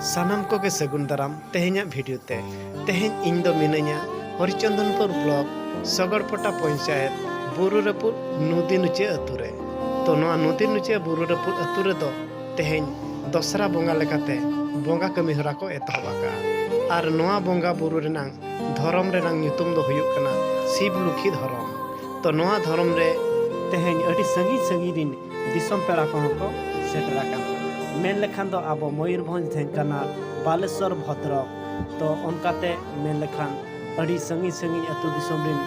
सानाम को के सगुन दाराम तेहेኛ वीडियो ते तेहेñ इन दो मिनाña हरिचंदनपुर ब्लॉक सगड़पटा पंचायत बुरुरेपुर नदी नुचे अतु रे तो नोआ नदी नुचे बुरुरेपुर अतु रे दो तेहेñ दसरा बोंगा लेकाते बोंगा कमी हरा को एतहबाका आर नोआ बोंगा बुरु रेनांग धरम रेनांग ᱧᱩᱛᱩᱢ दो हुयुग कना शिव लुखी धरम तो नोआ धरम रे तेहेñ अडी संगी संगी रिन दिसम पेड़ा को सेटरा काना मेन लेखान दो आबो मयूरभंज ढेंकानाल बालेश्वर भद्रक तो उनकाते मेन लेखान अड़ी संगी संगी अतु दिसम रिन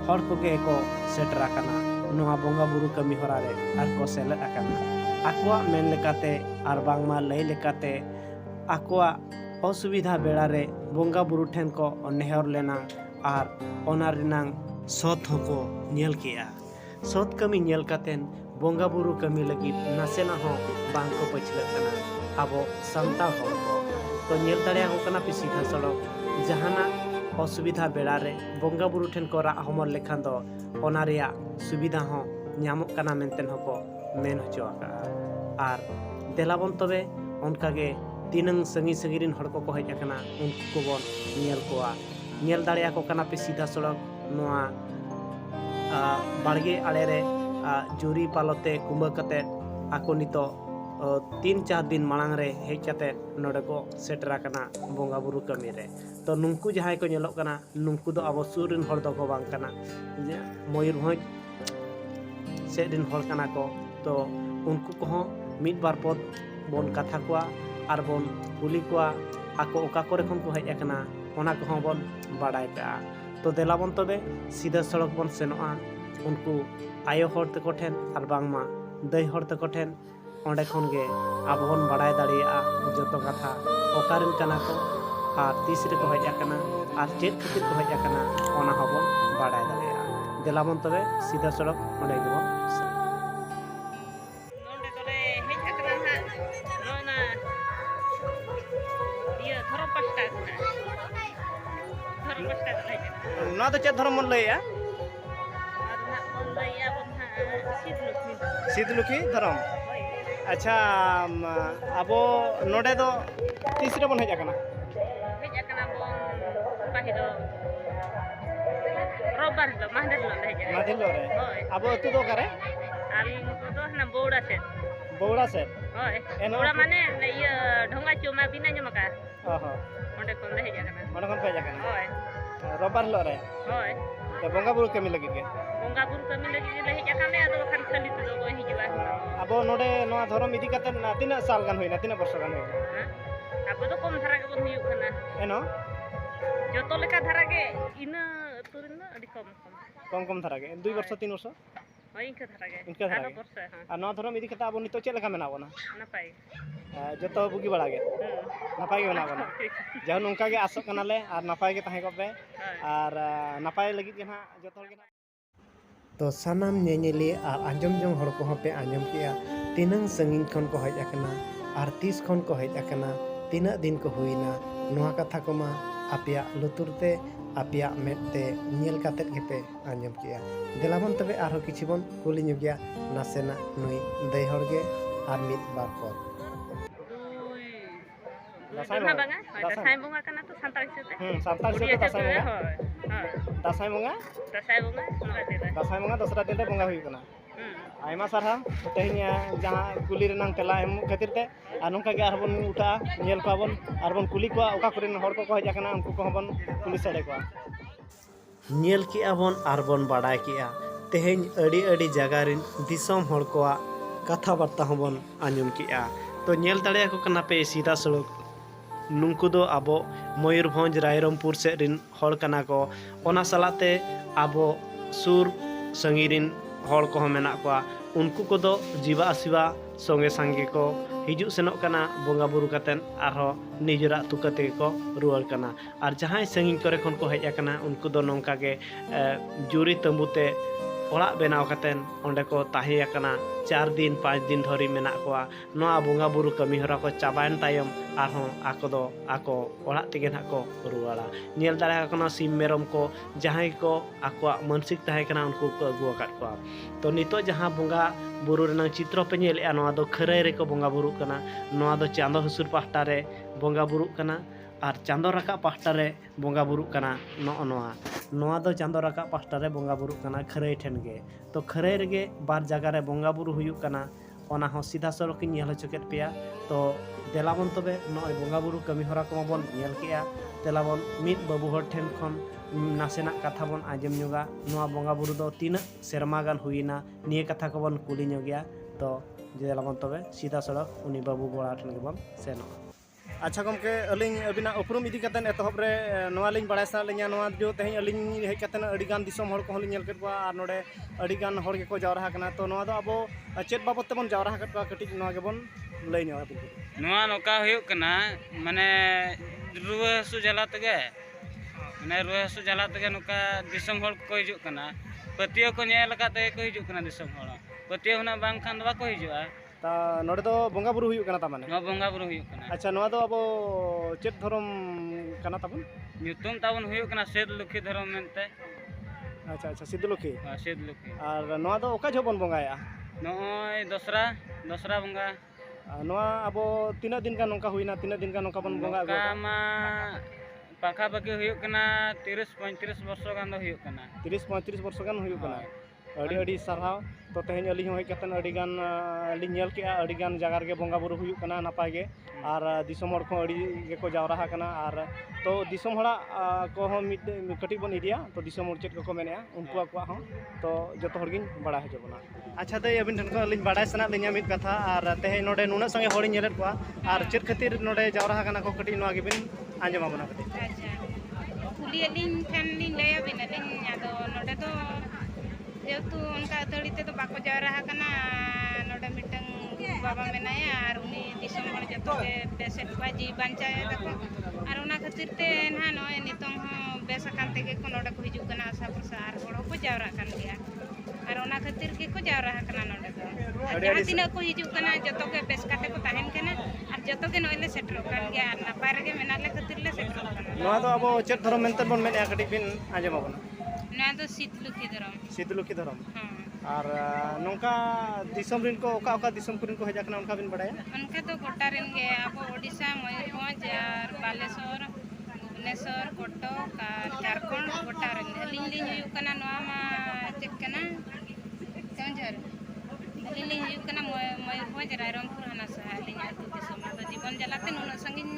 हर कोगे को सेटरा काना नोआ बोंगा बुरु कमी हरा रे आर को सेलेद आकाना आकुआ मेन लेकाते आर बांगमा लई लेकाते आकुआ असुविधा बेड़ा रे बोंगा बुरु ठेन को नेहर लेना आर ओना रिनांग सत होको नेल किया सत कमी नेल कातेन बोंगा बुरु कमी लगी नासेना हो बांग को पछले कना आबो सान्ताल हर को तो नेल दाड़िया को कना पे सीधा सड़क जहाना असुविधा बेड़ा रे बोंगा बुरु ठेन को रा हमर लेखान दो ओना रिया सुविधा हो ᱧᱟᱢᱚᱜ ᱠᱟᱱᱟ ᱢᱮᱱᱛᱮ ᱦᱚᱸᱠᱚ ᱢᱮᱱ ᱦᱚᱪᱚ ᱟᱠᱟᱜᱼᱟ ᱟᱨ ᱫᱮᱞᱟᱵᱚᱱ ᱛᱚᱵᱮ ᱚᱱᱠᱟᱜᱮ ᱛᱤᱱᱟᱹᱝ ᱥᱟᱺᱜᱤᱧ ᱥᱟᱺᱜᱤᱧ ᱨᱤᱱ ᱦᱚᱲ ᱠᱚᱠᱚ ᱦᱮᱡ ᱟᱠᱟᱱᱟ ᱩᱱᱠᱩ ᱠᱚᱵᱚᱱ ᱧᱮᱞ ᱠᱚᱣᱟ ᱧᱮᱞ ᱫᱟᱲᱮᱭᱟᱠᱚ ᱠᱟᱱᱟ ᱯᱮ ᱥᱤᱫᱷᱟ ᱥᱚᱲᱚᱠ ᱱᱚᱣᱟ बाड़गे आड़े रे जुरी पालोते कुंबा कते आको नितो 3-4 दिन मांग रे हेज कते नोडे को सेटरा कना बोंगा बुरु कमी रे तो नुंकु जहाय को नेलोक कना नुंकु दो अब सुरिन हर दो को बांग कना मयूरभंज से दिन हर कना को तो उनको को मिड बार पद बोन कथा कोआ आर बोन कुली कोआ आको ओका करे खन को हेज कना ओना को बोन बाडाय का तो देलाबन तबे सीधा सड़क बन सेनोआ उनको आयो हर तको ठेन आर बांगमा दई हर तको ठेन ओंडे खन गे आबो बन बाडाय दाड़िया जतो कथा ओकारिन कना को आर तीसरे को हेज कना आर चेत खातिर को हेज कना ओना हबन बाडाय दाड़िया देलाबन तबे सीधा सड़क ओंडे गो नोंडे तोरे हेज कना हा नोना दिया धरम पास्टा ना तो चेत धर्म मन लैया सिद्धलुखी धर्म अच्छा अब नोडे दो तीसरे बन हेज कना रोबबार दो माहदेर लो हेज माहदेर लो रे अब अतु दो करे आली को दो ना बौड़ा से होय बौड़ा माने इया ढोंगा चोमा बिना जमका ओहो ओंडे कोन हेज कना ओंडे कोन हेज कना होय रोबबार लो रे होय तो बोंगा बुरु कमी लगी के बोंगा बुरु कमी लगी ले हेज कना आदो खान खाली तो को हिजवा अब नोडे नोआ धर्म इदी कते तीना साल गान होइना तीना वर्ष गान होइना अब तो कम धारा के बन हुयुग कना एनो जतो लेका धारा के इना तुरिन अडी कम धारा के 2 वर्ष 3 वर्ष होय इनका धारा के आरो वर्ष आ नोआ धर्म इदी कते अब नितो चेल लेका मेना बना नपाय जतो बुगी बड़ा गे नपाय गे मेना बना जहन उनका गे आसो कनाले आर नपाय गे ताहे कोबे आर नपाय लगी के ना जतो गे तो सानाम नेनेली आर आंजम जों हर को पे आंजम किया तीनंग संगिन खन को हेज अकना आर 30 खन को हेज अकना तीना दिन को हुईना नोआ कथा को मा आपिया लुतुरते आपिया मेते नेल कातेत गेपे आंजम किया देलाबन तबे आरो किछि बन कुली नुगिया नासेना नुई दई हरगे आर मित बार पर दासाय बोंगा कना तो सांताल हिसाबे सांताल हिसाबे दासाय बोंगा दासाय बोंगा दसरा दिन रे बोंगा हुई कना आयमा सारा तेहिया जहां कुली रेनांग तेला एम खातिर ते आ नोंका गे आरबन उठा नेल पाबन आरबन कुली को ओका करेन हर को हेज कना उनको को हबन कुली सड़े को नेल की आबन आरबन बाडाय किया तेहेñ अडी अडी जगह रिन दिसम हर को कथा बार्ता हबन आंजम किया तो नेल दाड़िया को कना पे सीधा सड़क नुंकु दो आबो मयूरभंज रायरमपुर से रिन हर कना को ओना सलाते आबो सुर संगिरिन हर को मेना को उनको को दो जीवा आसीवा संगे संगे को हिजु सेनोक कना बोंगा बुरु कातेन आरो निजरा तुकते को रुआर कना आर जहां संगिन करे खन को हेज कना उनको दो नोंका गे जुरी तंबुते ᱚᱲᱟᱜ ᱵᱮᱱᱟᱣ ᱠᱟᱛᱮᱱ ᱚᱸᱰᱮ ᱠᱚ ᱛᱟᱦᱮᱸ ᱟᱠᱟᱱᱟ 4 ᱫᱤᱱ 5 ᱫᱤᱱ ᱫᱷᱚᱨᱮ ᱢᱮᱱᱟᱜ ᱠᱚᱣᱟ ᱱᱚᱣᱟ ᱵᱚᱸᱜᱟ ᱵᱩᱨᱩ ᱠᱟᱹᱢᱤ ᱦᱚᱨᱟ ᱠᱚ ᱪᱟᱵᱟᱭᱮᱱ ᱛᱟᱭᱚᱢ ᱟᱨᱦᱚᱸ ᱟᱠᱚ ᱫᱚ ᱟᱠᱚ ᱚᱲᱟᱜ ᱛᱮᱜᱮ ᱱᱟᱦᱟᱜ ᱠᱚ ᱨᱩᱣᱟᱹᱲᱟ ᱧᱮᱞ ᱫᱟᱲᱮᱭᱟᱜ ᱠᱟᱱᱟ ᱥᱤᱢ ᱢᱮᱨᱚᱢ ᱠᱚ ᱡᱟᱦᱟᱸᱭ ᱠᱚ ᱟᱠᱚᱣᱟᱜ ᱢᱟᱱᱥᱤᱠ ᱛᱟᱦᱮᱸ ᱠᱟᱱᱟ ᱩᱱᱠᱩ ko agu akat koa to nito jahan bonga buru renang citro pe nyelea noa do kharai reko bonga buru kana noa do chando husur pahta re bonga buru kana ar chando rakap pahta re bonga buru kana noa do chando rakap pahta re bonga buru kana kharai then ge to kharai rege bar jaga re bonga buru huyuk kana ona ho sidha sorok nyel hochoket peya to delabon tobe noy bonga buru kami hora ko mabon nyel kea telabon mid babu hor then khon nasenak katha bon ajam nyuga noa bonga buru do tina serma gan huina niye katha ko bon kuli nyogya to delabon tobe sidha sorok uni babu bora then gebon seno अच्छा गमके अलिंग अबिना उपरुम इदी कतन एतहब रे नोआ लिंग बड़ाय सा लिंगा नोआ जो तेहें अलिंग हेज कतन अडी गान दिसम हर को लिंग नेल केतवा आर नोडे अडी गान हर के को जावरा कना तो नोआ दो अबो चेत बाबत तेबन जावरा केतवा कटिक नोआ गेबन लई न्योआ बिन नोआ नोका हुयुक कना माने रुवा हसु जला तगे माने रुवा हसु जला तगे नोका दिसम हर को हिजुक कना पतियो को नेल काते को हिजुक कना दिसम हर पतियो हुना बांग खान दवा को हिजुआ ता नोडे दो बोंगा बुरु हुयुक कना ता माने नोआ बोंगा बुरु हुयुक कना अच्छा नोआ दो अबो चेत धरम कना ताबन nyutum tabon huyuk kana sed lukhi dharom mente अच्छा अच्छा सिद्धलुखी sed lukhi आर नोआ दो ओका जबन बोंगाया noy dosra bonga नोआ अबो तीना दिन का नोका हुइना तीना दिन का नोका बन बोंगा kama pakha bagi huyuk kana 30 35 वर्ष गान दो huyuk kana 30 35 वर्ष गान हुयुक कना अडी अडी सरहाव तो तेहें अली होय कतन अडी गान अली नेल के अडी गान जगह रे बोंगा बुरु हुयुक कना नापाय गे आर दिसम हर को अडी गे को जावरा कना आर तो दिसम हड़ा को हो मिट कटी बन इडिया तो दिसम हर चेत को मेनेया उनको को हो तो जतो हर गिन बड़ा हजबना अच्छा दे अबिन ठन को अलिन बड़ा सना लिnya मिट कथा आर तेहें नोडे नुना संगे हड़ी नेलेत को आर चेत खातिर नोडे जावरा कना को कटी नोआ गिबिन आंजमा बना कटी अच्छा कुली लिन ठन लिन लया बिना लिन आदो नोडे तो जेतु उनका अथड़ी ते तो बाको जावरा कना नोडे मिटंग बाबा मेनाया आर उनी दिसम हर जतो के बेसेट बाजी बांचाय तको आर उना खातिर ते ना नय नितंग हो बेस कान तेगे को नोडे को हिजु कना आशा प्रसार बड़ो को जावरा कान गया आर उना खातिर के को जावरा कना नोडे तो जहां तिना को हिजु कना जतो के बेस काटे को ताहेन कना आर जतो के नयले सेटर कान गया आर नापाय रे मेनाले खातिर ले सेटर कना नोआ दो अबो चेत धरम मेंते बन मेनेया कटी बिन आंजमा बना ना तो सिद्धलुखी धरम आर नोंका दिसम रिन को ओका दिसम कुरिन को हेजा कना उनका बिन बड़ाया उनका तो गोटा रेन गे अब ओडिशा मयूरभंज और बालेश्वर भुवनेश्वर कटक और झारखंड गोटा रेन लिंग लिंग हुयुक कना नोआ मा चेक कना केउंझर लिंग लिंग हुयुक कना मयूरभंज रायरंगपुर हना सहा लिंग आतु दिसम तो जीवन जलाते नुना संगिन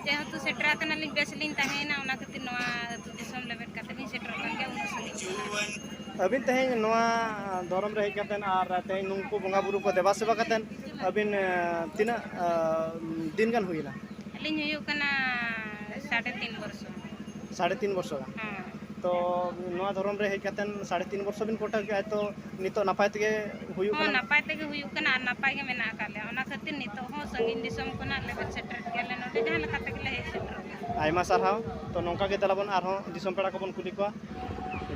जेहेतु सेटरा कना लिंग बेस लिंग ताहेना उना खातिर नोआ आतु दिसम लेबेट काते लिंग सेटर कन गे उना संगिन अबिन तेहें नोआ धरम रे हेकतन आर तेहें नुंकु बोंगा बुरु को देवा सेवा कतन अबिन तिना दिन गान हुइना लिंग हुयुक कना 3.5 वर्ष 3.5 वर्ष का हां तो नोआ धरम रे हेकतन 3.5 वर्ष बिन कोटा के तो नितो नापाय तगे हुयुक हो नापाय तगे हुयुक कना आर नापाय गे मेना काले ओना खातिर नितो हो संगिन दिसम कोना लेवल सेटर गेले नोडे जहां लका तगे ले सेटर आयमा सारहाव तो नोंका गे दलाबन आर हो दिसम पेड़ा को बन कुली को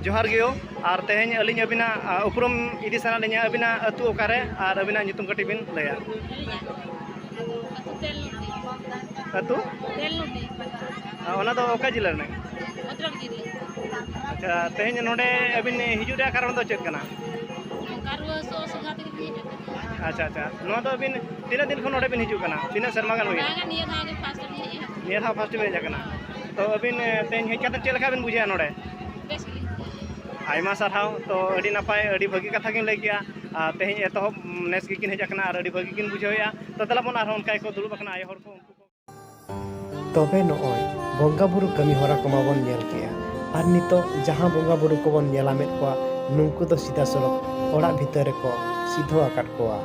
जोहार गियो आर तेहें अलिंग अबिना उपरुम इदी सना लिnya अबिना अतु ओकारे आर अबिना nyutum कटी बिन लया अतु ओना दो ओका जिला ने अच्छा तेहें नोडे अबिन हिजु रे कारण दो चेत कना अच्छा अच्छा नोआ दो अबिन तीना दिन खन नोडे बिन हिजु कना तीना शर्मा गान होई नियर हा फर्स्ट में जाकना तो अबिन तेहें हेज कते चेल लखा बिन बुझिया नोडे आयमा सारहाव तो अडी नापाय अडी भागी कथा किन लई किया तेहें एतहब नेस गिकिन हेज कना आर अडी भागी किन बुझावया तो तलाबन आर उनका को दुलुब कना आय हर को तबे नोय बोंगा बुरु कमी हरा को माबन नेल केया आर नितो जहां बोंगा बुरु को बन नेला मेत को नुंकु दो सीधा सड़क ओड़ा भीतर को सीधो आकाट कोआ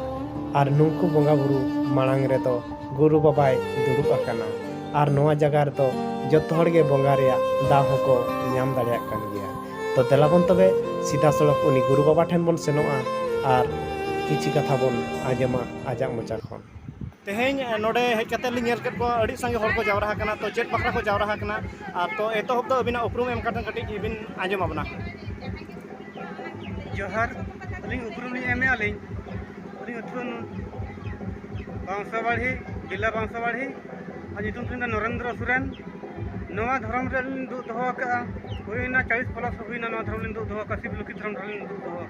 आर नुंकु बोंगा बुरु मांग रे तो गुरु बाबाय दुरुब आकाना आर नोआ जगह रे तो जतो हर गे बोंगा रेया दाव को नाम दाड़िया कान गया तो देलाबन तबे सीधा सड़क उनी गुरु बाबा ठेन बन सेनोआ आर किछि कथा बन आजमा आजाक मोचा खन तेहें नोडे हेज कते लिं नेल केत को अडी संगे हर को जावरा कना तो चेत बकरा को जावरा कना आर तो एतहब दो अबिना उपरुम एम कटन कटी बिन आंजमा बना जोहार अलिंग उपरुम लिंग एमे अलिंग अलिंग अथुन बांसवाड़ी जिला बांसवाड़ी और नितुम तुम नरेंद्र सोरेन नवा धर्म रे दु दोहो का होइना 40 प्लस होइना नवा धर्म दु दोहो का शिव लुकी धर्म दु दोहो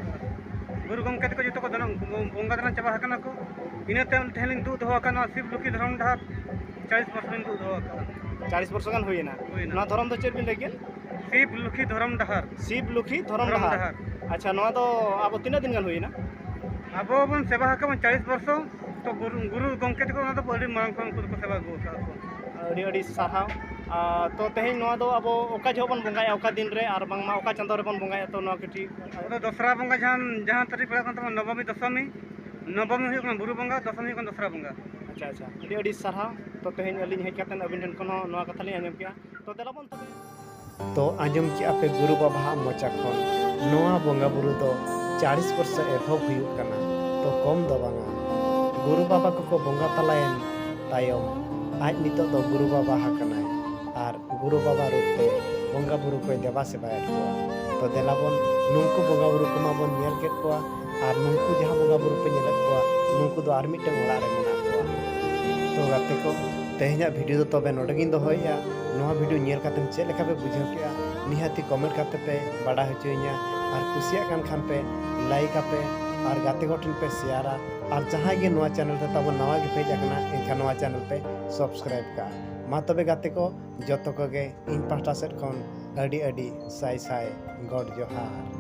गुरु गंके को जतो को दन बंगा दन चाबा हकना को इनते ठेलिंग दु दोहो का शिव लुकी धर्म ढाब 40% दु दोहो का 40% गान होइना ना धर्म दो चेर बिन लेके शिव लुकी धर्म डहार अच्छा नवा तो अब तीना दिन गान होइना अब बन सेवा हक 40 वर्ष तो गुरु गंके को ना तो बड़ी मांग को सेवा गो अड़ी साहाव तो तेहें नवा दो अब ओका जो बन बंगाया ओका दिन रे आर बांगमा ओका चंदो रे बन बंगाया तो नवा कटी तो दसरा बंगा जहां तरी पड़ा कन नवमी दशमी हुई कन बुरु बंगा दशमी कन दसरा बंगा अच्छा अड़ी साहाव तो तेहें अलिन हेज कातन अबिन ठन कोन नवा कथा लिन आंजम किया तो देला बन तबे तो आंजम किया पे गुरु बाबा मोचा खन नोआ बंगा बुरु दो 40 वर्ष एभव हुयुक कना तो कम दो बांगा गुरु बाबा को बंगा तलायन तायम आज नितो दो गुरु बाबा हकनाय और गुरु बाबा रूपते बंगा बुरु को देवा सेवायत को तो देलाबन नुंकु बंगा बुरु को माबन नेल केत को और नुंकु जहां बंगा बुरु पे नेलत को नुंकु दो आर मिटन ओला रे मेना को तो गाते को तेहना वीडियो तो तबे नोडगिन दो होया नोआ वीडियो नेल कातम चे लेखा पे बुझाव किया निहाती कमेंट काते पे बड़ा होचोइया और कुसिया खान पे लाइक पे और गाते गोठन पे शेयरा और जहाँ गे नोआ चैनल पे तब नवा गे पेज आकना एनखान नोआ चैनल पे सब्सक्राइब का मा तबे गाते को जतो को गे इन पास्टा सेट खन अडी साई साई गॉड जोहार।